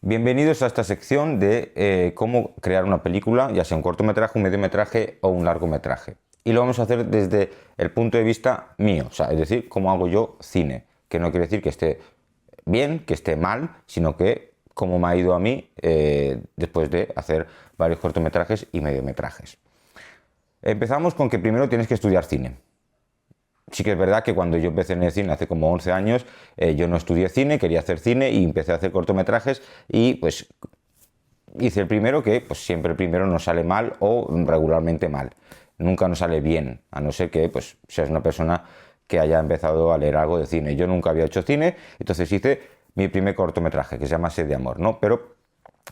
Bienvenidos a esta sección de cómo crear una película, ya sea un cortometraje, un mediometraje o un largometraje. Y lo vamos a hacer desde el punto de vista mío, o sea, es decir, cómo hago yo cine, que no quiere decir que esté bien, que esté mal, sino que cómo me ha ido a mí después de hacer varios cortometrajes y mediometrajes. Empezamos con que primero tienes que estudiar cine. Sí que es verdad que cuando yo empecé en el cine hace como 11 años, yo no estudié cine, quería hacer cine y empecé a hacer cortometrajes y pues hice el primero que pues siempre el primero nos sale mal o regularmente mal. Nunca nos sale bien, a no ser que pues seas una persona que haya empezado a leer algo de cine. Yo nunca había hecho cine, entonces hice mi primer cortometraje que se llama Sed de Amor, ¿no? Pero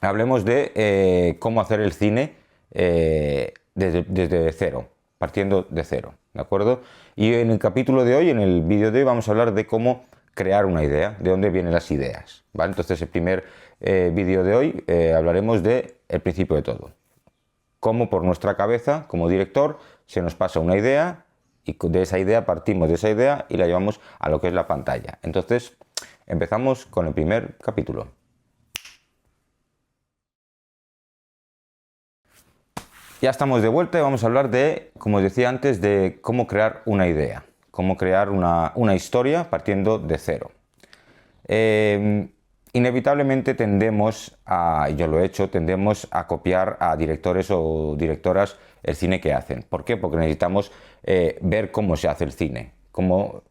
hablemos de cómo hacer el cine desde cero, partiendo de cero, ¿de acuerdo? Y en el capítulo de hoy, en el vídeo de hoy, vamos a hablar de cómo crear una idea, de dónde vienen las ideas, ¿vale? Entonces, el primer vídeo de hoy hablaremos de el principio de todo. Cómo por nuestra cabeza, como director, se nos pasa una idea y de esa idea partimos de esa idea y la llevamos a lo que es la pantalla. Entonces, empezamos con el primer capítulo. Ya estamos de vuelta y vamos a hablar de, como os decía antes, de cómo crear una idea, cómo crear una historia partiendo de cero. Inevitablemente tendemos a, yo lo he hecho, tendemos a copiar a directores o directoras el cine que hacen. ¿Por qué? Porque necesitamos ver cómo se hace el cine, cómo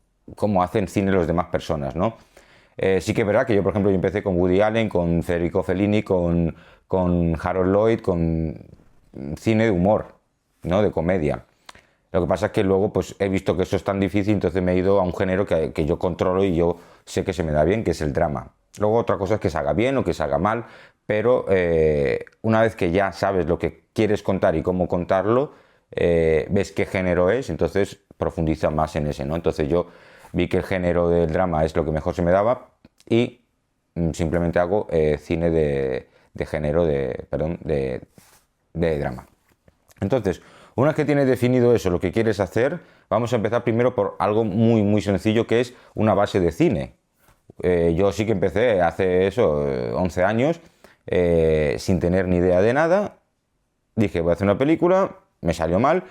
hacen cine las demás personas, ¿no? Sí que es verdad que yo, por ejemplo, yo empecé con Woody Allen, con Federico Fellini, con Harold Lloyd, con cine de humor, ¿no? De comedia. Lo que pasa es que luego pues he visto que eso es tan difícil, entonces me he ido a un género que yo controlo y yo sé que se me da bien, que es el drama. Luego otra cosa es que se haga bien o que se haga mal, pero una vez que ya sabes lo que quieres contar y cómo contarlo, ves qué género es, entonces profundiza más en ese, ¿no? Entonces yo vi que el género del drama es lo que mejor se me daba y simplemente hago cine de género, de drama. Entonces, una vez que tienes definido eso, lo que quieres hacer, vamos a empezar primero por algo muy sencillo que es una base de cine. Yo sí que empecé hace eso, 11 años, sin tener ni idea de nada. Dije, voy a hacer una película, me salió mal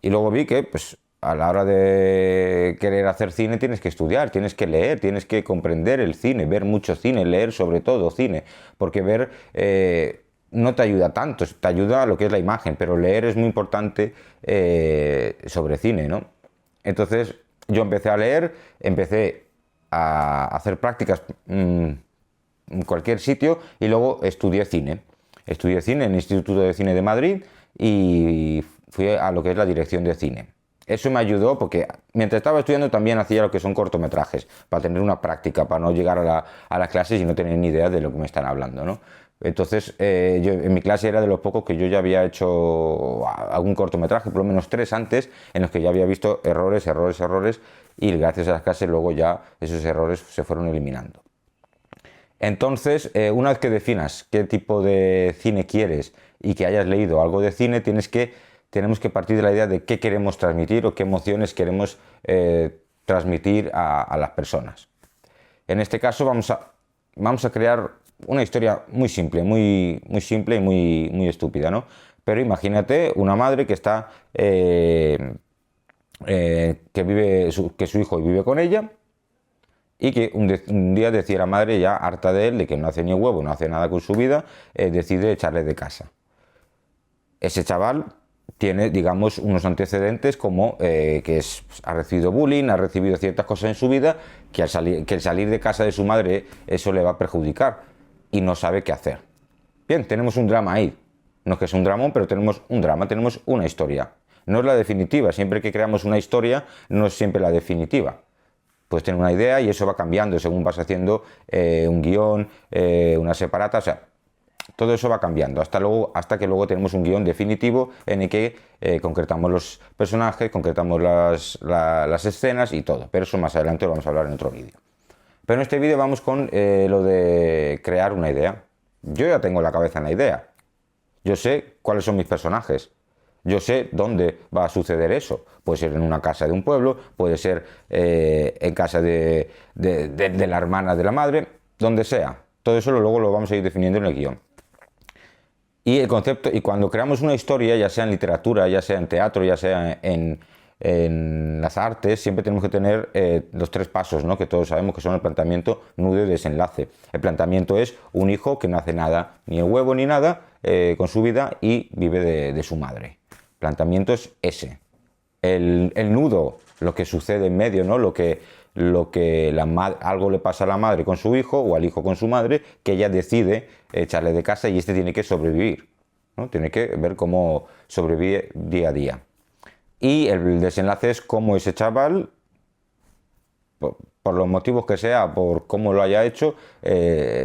y luego vi que pues a la hora de querer hacer cine tienes que estudiar, tienes que leer, tienes que comprender el cine, ver mucho cine, leer sobre todo cine, porque ver no te ayuda tanto, te ayuda a lo que es la imagen, pero leer es muy importante sobre cine, ¿no? Entonces yo empecé a leer, empecé a hacer prácticas en cualquier sitio y luego estudié cine. Estudié cine en el Instituto de Cine de Madrid y fui a lo que es la dirección de cine. Eso me ayudó porque mientras estaba estudiando también hacía lo que son cortometrajes, para tener una práctica, para no llegar a las clases y no tener ni idea de lo que me están hablando, ¿no? Entonces, yo en mi clase era de los pocos que yo ya había hecho algún cortometraje, por lo menos 3 antes, en los que ya había visto errores, y gracias a las clases luego ya esos errores se fueron eliminando. Entonces, una vez que definas qué tipo de cine quieres y que hayas leído algo de cine, tenemos que partir de la idea de qué queremos transmitir o qué emociones queremos transmitir a las personas. En este caso vamos a crear una historia muy simple, muy simple y muy estúpida, ¿no? Pero imagínate una madre que está que su hijo vive con ella y que un día decide la madre, ya harta de él, de que no hace ni huevo, no hace nada con su vida, decide echarle de casa. Ese chaval tiene, digamos, unos antecedentes como ha recibido bullying, ha recibido ciertas cosas en su vida, que el salir de casa de su madre eso le va a perjudicar y no sabe qué hacer. Bien, tenemos un drama ahí. No es que sea un dramón, pero tenemos un drama, tenemos una historia. No es la definitiva, siempre que creamos una historia no es siempre la definitiva. Puedes tener una idea y eso va cambiando según vas haciendo un guión, una separata, o sea, todo eso va cambiando hasta que luego tenemos un guión definitivo en el que concretamos los personajes, concretamos las escenas y todo. Pero eso más adelante lo vamos a hablar en otro vídeo. Pero en este vídeo vamos con lo de crear una idea. Yo ya tengo en la cabeza una idea. Yo sé cuáles son mis personajes. Yo sé dónde va a suceder eso. Puede ser en una casa de un pueblo, puede ser en casa de la hermana de la madre, donde sea. todo eso luego lo vamos a ir definiendo en el guión. Y el concepto, y cuando creamos una historia, ya sea en literatura, ya sea en teatro, ya sea en las artes, siempre tenemos que tener los 3 pasos, ¿no? Que todos sabemos que son el planteamiento, nudo y desenlace. El planteamiento es un hijo que no hace nada, ni el huevo ni nada, con su vida y vive de su madre. El planteamiento es ese. El nudo, lo que sucede en medio, ¿no? Algo le pasa a la madre con su hijo o al hijo con su madre, que ella decide echarle de casa y este tiene que sobrevivir, ¿no? Tiene que ver cómo sobrevive día a día. Y el desenlace es cómo ese chaval, por los motivos que sea, por cómo lo haya hecho,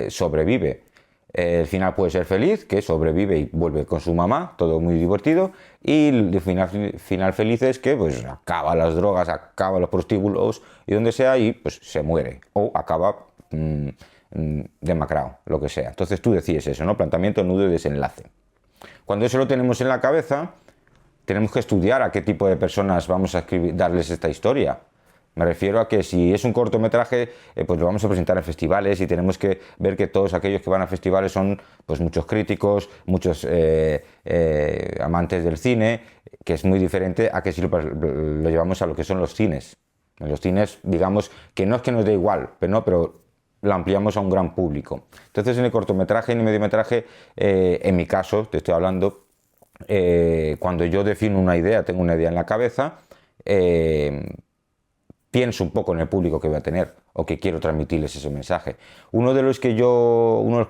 sobrevive. El final puede ser feliz, que sobrevive y vuelve con su mamá, todo muy divertido. Y el final feliz es que pues, acaba las drogas, acaba los prostíbulos y donde sea y pues se muere. O acaba demacrado, lo que sea. Entonces tú decides eso, ¿no? Planteamiento, nudo y desenlace. Cuando eso lo tenemos en la cabeza, tenemos que estudiar a qué tipo de personas vamos a darles esta historia. Me refiero a que si es un cortometraje, pues lo vamos a presentar en festivales y tenemos que ver que todos aquellos que van a festivales son pues muchos críticos, muchos amantes del cine, que es muy diferente a que si lo llevamos a lo que son los cines. En los cines, digamos, que no es que nos dé igual, pero lo ampliamos a un gran público. Entonces, en el cortometraje, en el mediometraje, en mi caso, te estoy hablando, cuando yo defino una idea, tengo una idea en la cabeza, pienso un poco en el público que voy a tener o que quiero transmitirles ese mensaje. Uno de los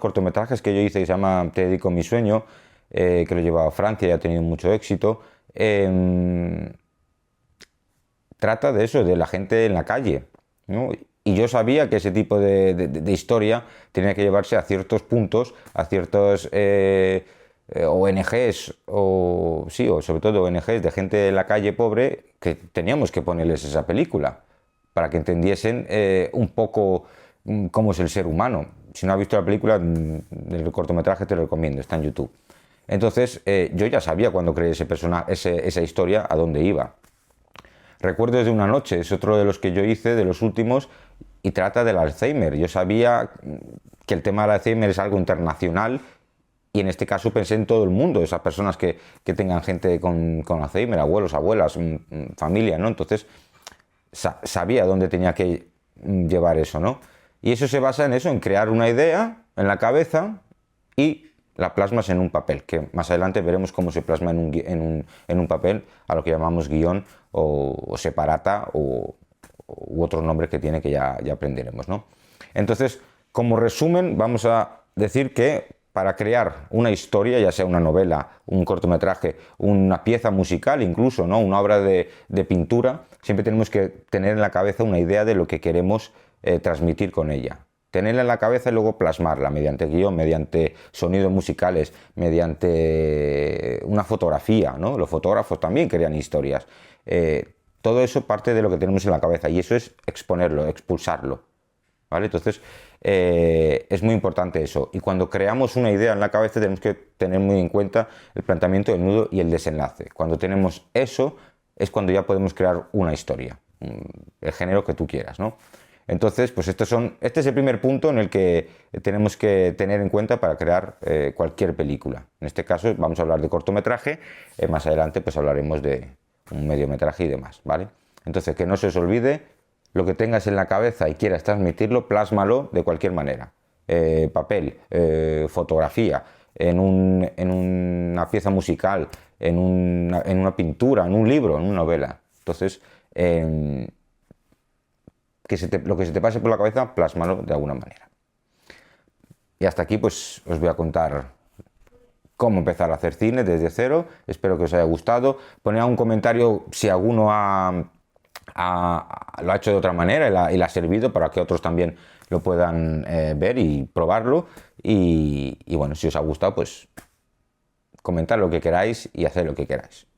cortometrajes que yo hice, que se llama Te dedico mi sueño, que lo he llevado a Francia y ha tenido mucho éxito, trata de eso, de la gente en la calle, ¿no? Y yo sabía que ese tipo de historia tenía que llevarse a ciertos puntos, a ciertos ONGs, o sobre todo ONGs de gente en la calle pobre, que teníamos que ponerles esa película para que entendiesen un poco cómo es el ser humano. Si no has visto la película, del cortometraje te lo recomiendo, está en YouTube. Entonces, yo ya sabía cuando creé esa historia a dónde iba. Recuerdos de una noche es otro de los que yo hice, de los últimos, y trata del Alzheimer. Yo sabía que el tema del Alzheimer es algo internacional y en este caso pensé en todo el mundo, esas personas que tengan gente con Alzheimer, abuelos, abuelas, familia, ¿no? Entonces sabía dónde tenía que llevar eso, ¿no? Y eso se basa en eso, en crear una idea en la cabeza y la plasmas en un papel, que más adelante veremos cómo se plasma en un papel, a lo que llamamos guión o separata u otros nombres que tiene que ya aprenderemos, ¿no? Entonces, como resumen, vamos a decir que para crear una historia, ya sea una novela, un cortometraje, una pieza musical incluso, ¿no? Una obra de pintura, siempre tenemos que tener en la cabeza una idea de lo que queremos transmitir con ella. Tenerla en la cabeza y luego plasmarla mediante guión, mediante sonidos musicales, mediante una fotografía, ¿no? Los fotógrafos también crean historias. Todo eso parte de lo que tenemos en la cabeza y eso es exponerlo, expulsarlo, ¿vale? Entonces, es muy importante eso. Y cuando creamos una idea en la cabeza tenemos que tener muy en cuenta el planteamiento del nudo y el desenlace. Cuando tenemos eso es cuando ya podemos crear una historia, el género que tú quieras, ¿no? Entonces, pues este es el primer punto en el que tenemos que tener en cuenta para crear cualquier película. En este caso vamos a hablar de cortometraje, más adelante pues hablaremos de un mediometraje y demás, ¿vale? Entonces, que no se os olvide, lo que tengas en la cabeza y quieras transmitirlo, plásmalo de cualquier manera. Papel, fotografía, en una pieza musical, en una pintura, en un libro, en una novela. Entonces, lo que se te pase por la cabeza, plásmalo de alguna manera. Y hasta aquí pues os voy a contar cómo empezar a hacer cine desde cero. Espero que os haya gustado. Poned un comentario si alguno lo ha hecho de otra manera y le ha servido para que otros también lo puedan ver y probarlo. Y bueno, si os ha gustado, pues comentad lo que queráis y haced lo que queráis.